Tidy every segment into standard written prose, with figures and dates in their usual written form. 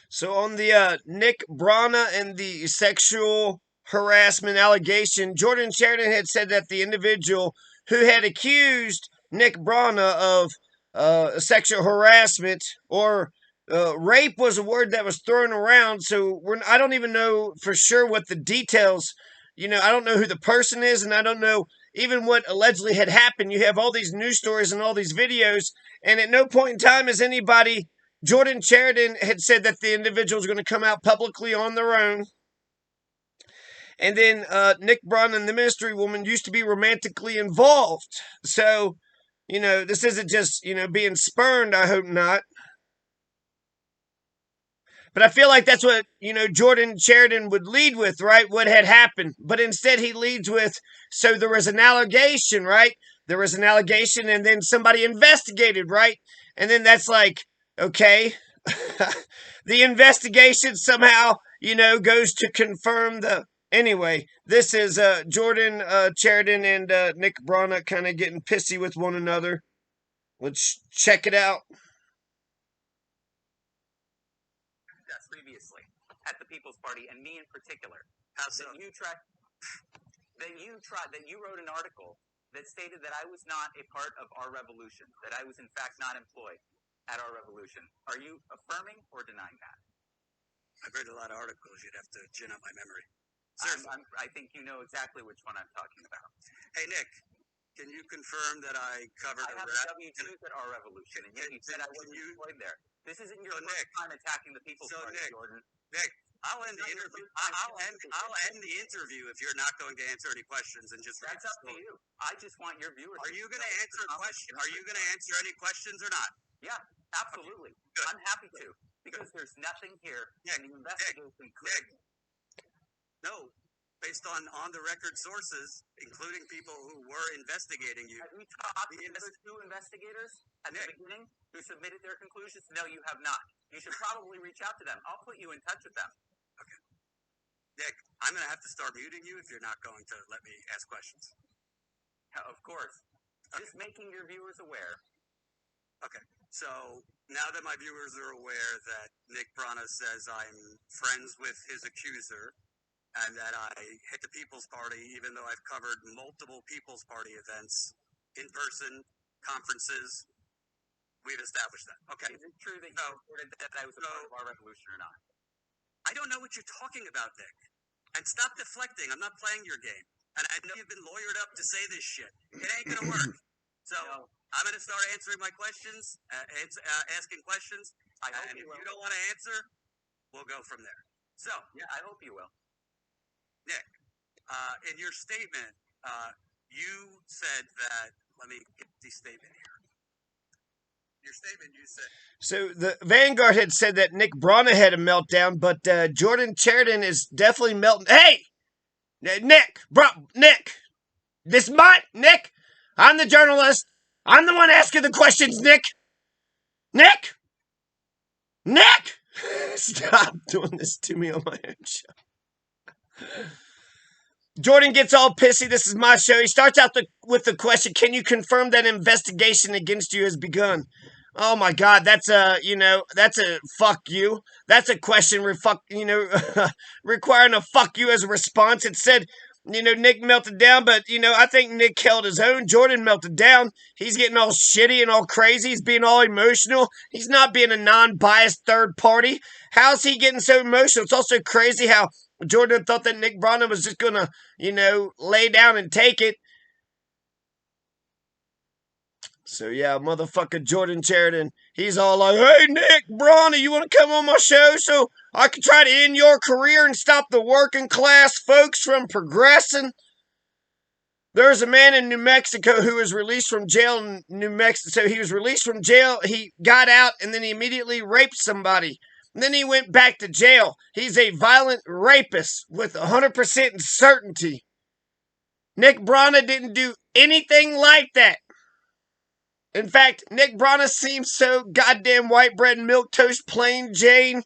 So on the Nick Brana and the sexual harassment allegation, Jordan Sheridan had said that the individual who had accused Nick Brana of sexual harassment or rape was a word that was thrown around. So I don't even know for sure what the details. I don't know who the person is, and I don't know even what allegedly had happened. You have all these news stories and all these videos, and at no point in time has anybody. Jordan Chariton had said that the individuals are going to come out publicly on their own. And then Nick Brana and the mystery woman used to be romantically involved. So, this isn't just, being spurned. I hope not. But I feel like that's what, Jordan Chariton would lead with, right? What had happened. But instead he leads with, so there was an allegation, right? There was an allegation and then somebody investigated, right? And then that's like, okay. The investigation somehow, goes to confirm the. Anyway, this is Jordan Chariton and Nick Brana kind of getting pissy with one another. Let's check it out. Previously at the People's Party, and me in particular. How so? That you wrote an article that stated that I was not a part of our revolution, that I was in fact not employed at our revolution. Are you affirming or denying that? I've read a lot of articles. You'd have to gin up my memory. I think you know exactly which one I'm talking about. Hey, Nick, can you confirm that I covered I have W-2s at our revolution, and yet you said I wasn't employed there. This isn't your first time attacking the People's Party, Jordan. Nick, I'll end the interview. I'll end the interview if you're not going to answer any questions and just. That's up to you. I just want your viewers. Are you going to answer questions? Are you going to answer any questions or not? Yeah, absolutely. Okay. I'm happy to because there's nothing here in the investigation. Nick, no. Based on the record sources, including people who were investigating you. Have you talked to the other two investigators at the beginning who submitted their conclusions? No, you have not. You should probably reach out to them. I'll put you in touch with them. Okay. Nick, I'm going to have to start muting you if you're not going to let me ask questions. Yeah, of course. Okay. Just making your viewers aware. Okay. So now that my viewers are aware that Nick Brana says I'm friends with his accuser, and that I hit the People's Party, even though I've covered multiple People's Party events, in-person conferences, we've established that. Okay. Is it true that you reported that I was a part of our revolution or not? I don't know what you're talking about, Nick. And stop deflecting. I'm not playing your game. And I know you've been lawyered up to say this shit. It ain't going to work. So I'm going to start answering my questions, asking questions. And if you don't want to answer, we'll go from there. So. Yeah, I hope you will. Nick, in your statement, you said that, let me get the statement here. Your statement, you said. So the Vanguard had said that Nick Brana had a meltdown, but Jordan Chariton is definitely melting. Hey! Nick! Nick! Nick! I'm the journalist. I'm the one asking the questions, Nick! Nick! Nick! Stop doing this to me on my own show. Jordan gets all pissy. This is my show. He starts out with the question, can you confirm that investigation against you has begun? Oh my God, that's a fuck you. That's a question requiring a fuck you as a response. It said, Nick melted down, but, I think Nick held his own. Jordan melted down. He's getting all shitty and all crazy. He's being all emotional. He's not being a non-biased third party. How's he getting so emotional? It's also crazy how Jordan thought that Nick Brana was just going to, lay down and take it. So, yeah, motherfucker Jordan Chariton, he's all like, hey, Nick Brana, you want to come on my show so I can try to end your career and stop the working class folks from progressing? There's a man in New Mexico who was released from jail in New Mexico. So he was released from jail, he got out, and then he immediately raped somebody. And then he went back to jail. He's a violent rapist with 100% certainty. Nick Brana didn't do anything like that. In fact, Nick Brana seems so goddamn white bread and milquetoast plain Jane.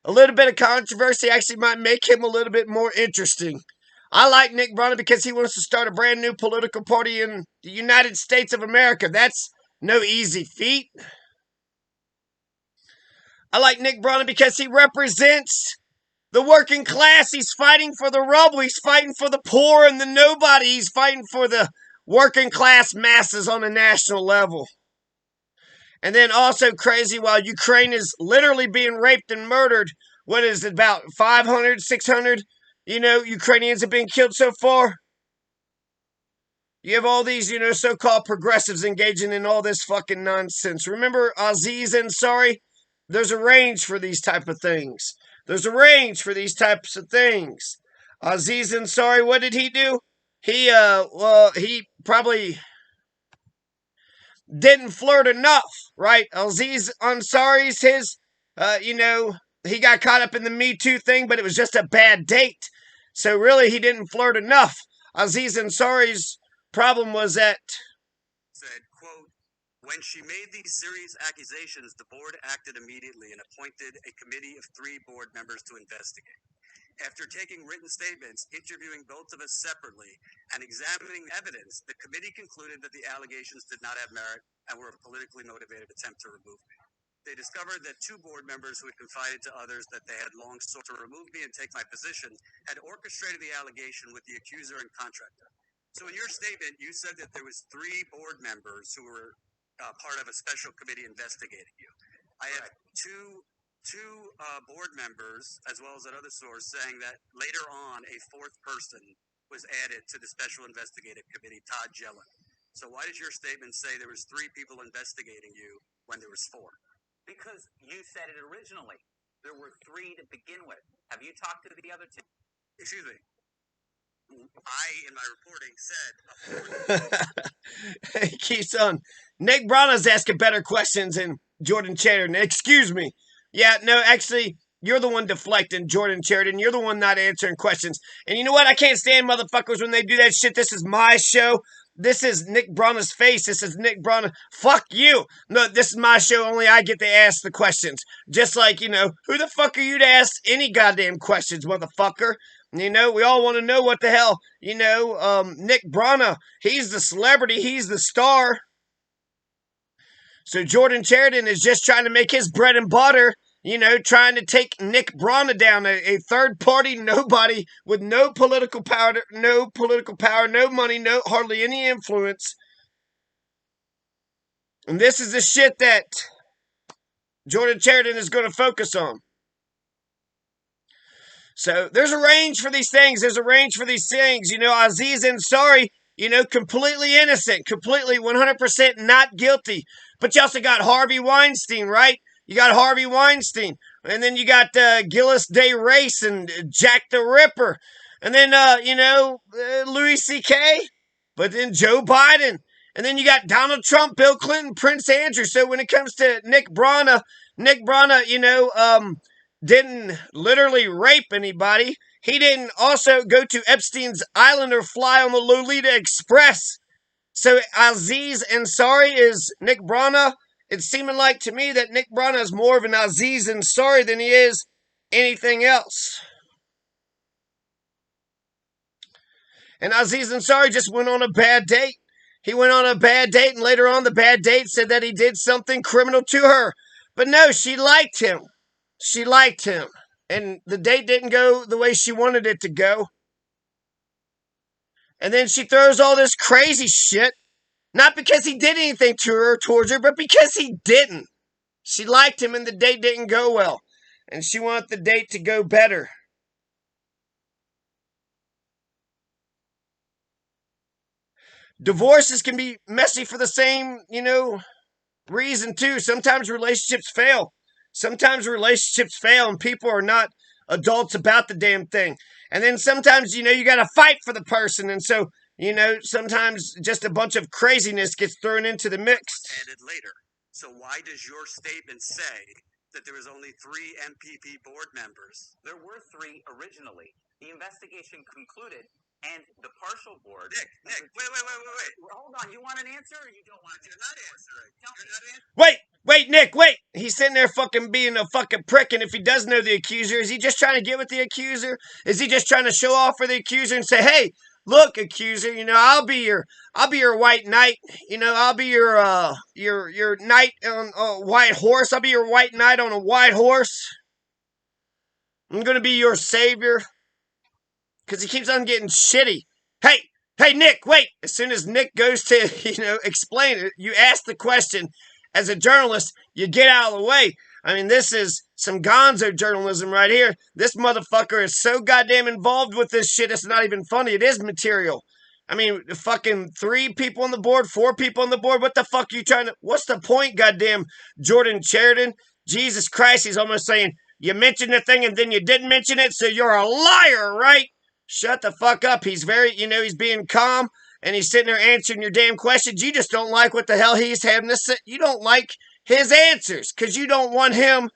A little bit of controversy actually might make him a little bit more interesting. I like Nick Brana because he wants to start a brand new political party in the United States of America. That's no easy feat. I like Nick Brana because he represents the working class. He's fighting for the rubble. He's fighting for the poor and the nobody. He's fighting for the working class masses on a national level. And then also crazy, while Ukraine is literally being raped and murdered, what is it, about 500, 600, Ukrainians have been killed so far? You have all these, so-called progressives engaging in all this fucking nonsense. Remember Aziz Ansari? There's a range for these type of things. There's a range for these types of things. Aziz Ansari, what did he do? He probably didn't flirt enough, right? Aziz Ansari's he got caught up in the Me Too thing, but it was just a bad date. So really, he didn't flirt enough. Aziz Ansari's problem was that, said, quote, when she made these serious accusations, the board acted immediately and appointed a committee of 3 board members to investigate. After taking written statements, interviewing both of us separately, and examining evidence, the committee concluded that the allegations did not have merit and were a politically motivated attempt to remove me. They discovered that 2 board members who had confided to others that they had long sought to remove me and take my position had orchestrated the allegation with the accuser and contractor. So in your statement, you said that there was 3 board members who were part of a special committee investigating you. I have two board members, as well as another source, saying that later on a 4th person was added to the special investigative committee, Todd Jellin. So why does your statement say there was 3 people investigating you when there was 4? Because you said it originally. There were 3 to begin with. Have you talked to the other 2? Excuse me. I, in my reporting, said... he keeps on. Nick Brana's asking better questions than Jordan Chariton. Excuse me. Yeah, no, actually, you're the one deflecting, Jordan Chariton. You're the one not answering questions. And you know what? I can't stand motherfuckers when they do that shit. This is my show. This is Nick Brana's face. This is Nick Brana. Fuck you. No, this is my show. Only I get to ask the questions. Just like, who the fuck are you to ask any goddamn questions, motherfucker? We all want to know what the hell, Nick Brana, he's the celebrity, he's the star. So Jordan Chariton is just trying to make his bread and butter, trying to take Nick Brana down, a third party nobody with no political power, no money, hardly any influence. And this is the shit that Jordan Chariton is going to focus on. So there's a range for these things. There's a range for these things. Aziz Ansari, completely innocent, completely 100% not guilty. But you also got Harvey Weinstein, right? You got Harvey Weinstein. And then you got Gillis Day Race and Jack the Ripper. And then, Louis C.K. But then Joe Biden. And then you got Donald Trump, Bill Clinton, Prince Andrew. So when it comes to Nick Brana, didn't literally rape anybody. He didn't also go to Epstein's Island or fly on the Lolita Express. So Aziz Ansari is Nick Brana. It's seeming like to me that Nick Brana is more of an Aziz Ansari than he is anything else. And Aziz Ansari just went on a bad date. He went on a bad date, and later on the bad date said that he did something criminal to her. But no, she liked him. She liked him. And the date didn't go the way she wanted it to go. And then she throws all this crazy shit. Not because he did anything to her, towards her, but because he didn't. She liked him and the date didn't go well. And she wanted the date to go better. Divorces can be messy for the same, reason too. Sometimes relationships fail. Sometimes relationships fail and people are not adults about the damn thing. And then sometimes, you got to fight for the person. And so, sometimes just a bunch of craziness gets thrown into the mix. Added later. So why does your statement say that there was only 3 MPP board members? There were 3 originally. The investigation concluded, and the partial board... Nick, wait. Hold on, you want an answer or you don't want an answer? You're not answering. You're not answering. Wait, Nick, wait. He's sitting there fucking being a fucking prick, and if he does know the accuser, is he just trying to get with the accuser? Is he just trying to show off for the accuser and say, hey, Look, accuser, I'll be your white knight. I'll be your knight on a white horse. I'll be your white knight on a white horse. I'm gonna be your savior because he keeps on getting shitty. Hey, hey, Nick, wait! As soon as Nick goes to explain it, you ask the question. As a journalist, you get out of the way. I mean, this is some gonzo journalism right here. This motherfucker is so goddamn involved with this shit, it's not even funny. It is material. I mean, fucking 3 people on the board, 4 people on the board. What the fuck are you trying to... What's the point, goddamn Jordan Chariton? Jesus Christ, he's almost saying, you mentioned the thing and then you didn't mention it, so you're a liar, right? Shut the fuck up. He's very, he's being calm and he's sitting there answering your damn questions. You just don't like what the hell he's having to say. You don't like his answers because you don't want him.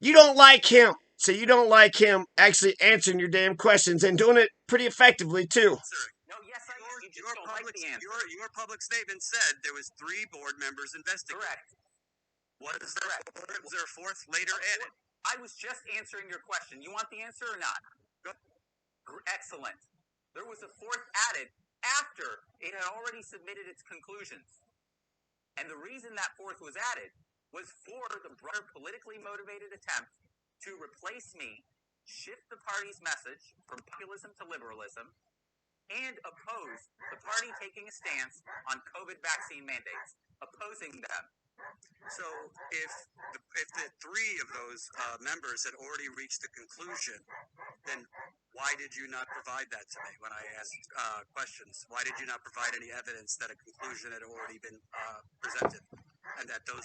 You don't like him. So you don't like him actually answering your damn questions and doing it pretty effectively too. No, yes, I you just don't like the answer. Your public statement said there was 3 board members investigated. Correct. Was there a 4th later added? I was just answering your question. You want the answer or not? Excellent. There was a 4th added after it had already submitted its conclusions. And the reason that 4th was added was for the broader politically motivated attempt to replace me, shift the party's message from populism to liberalism, and oppose the party taking a stance on COVID vaccine mandates, opposing them. So if the 3 of those members had already reached the conclusion, then why did you not provide that to me when I asked questions? Why did you not provide any evidence that a conclusion had already been presented and that those